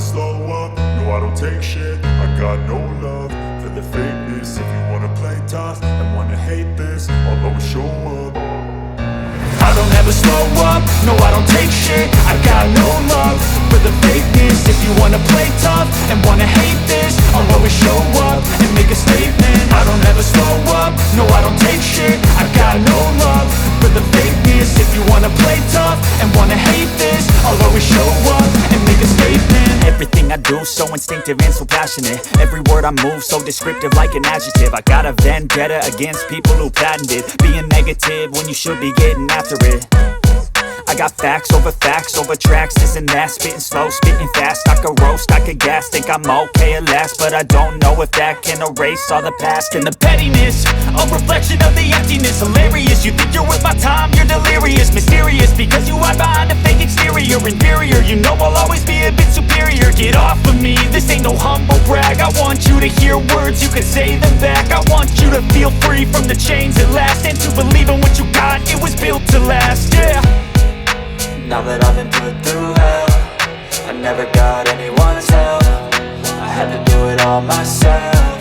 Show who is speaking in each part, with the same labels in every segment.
Speaker 1: slow up, no I don't take shit. I got no love for the fakeness. If you wanna play tough and wanna hate this, I'll always show up. I don't ever slow up, no I don't take shit. I got no love for the fakeness. If you wanna play tough and wanna hate this, I'll always show up and make a statement. I don't ever slow up, no I don't take shit. I got no love for the fakeness. If you wanna play tough and wanna hate this, I'll always show up and make a statement.
Speaker 2: Everything I do so instinctive and so passionate. Every word I move so descriptive like an adjective. I got a vendetta against people who patented being negative when you should be getting after it. I got facts over tracks, this and that. Spitting slow, spitting fast, I could roast, I could gas. Think I'm okay at last, but I don't know if that can erase all the past. And the pettiness, a reflection of the emptiness. Hilarious, you think you're worth my time, you're delirious. Mysterious, because you hide behind a fake exterior. Inferior, you know I'll always be a bit superior. Get off of me, this ain't no humble brag. I want you to hear words, you can say them back. I want you to feel free from the chains at last, and to believe in what you got, it was built to last, yeah.
Speaker 3: Now that I've been put through hell, I never got anyone's help. I had to do it all myself.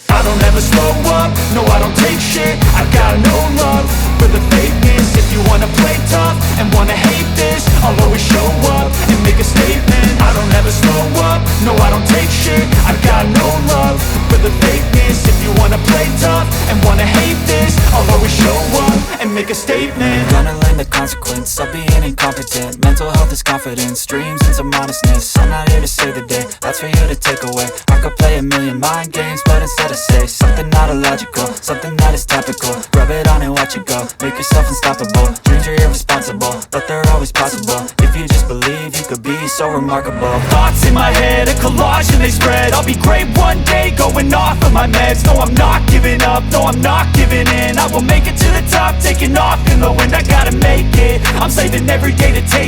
Speaker 1: I don't ever slow up, no I don't take shit. I got no love for the fakeness. If you wanna play tough and wanna hate this, I'll always show up and make a statement. I don't ever slow up, no I don't take shit. I got no love for the fakeness. If you wanna play tough and wanna hate this, I'll always show up and make a statement.
Speaker 3: Gonna learn the consequence of being incompetent. Mental health is confidence, dreams and some modestness. I'm not here to save the day, that's for you to take away. I could play a million mind games, but instead I say something not illogical, something that is topical. Rub it on and watch it go, make yourself unstoppable. Dreams are irresponsible, but they're always possible. If you just believe, you could be so remarkable.
Speaker 2: Thoughts in my head, a collage and they spread. I'll be great one day, going off of my meds. No, I'm not giving up, no, I'm not giving in. I will make it to the top, taking off in the wind. I gotta make it, I'm saving every day to take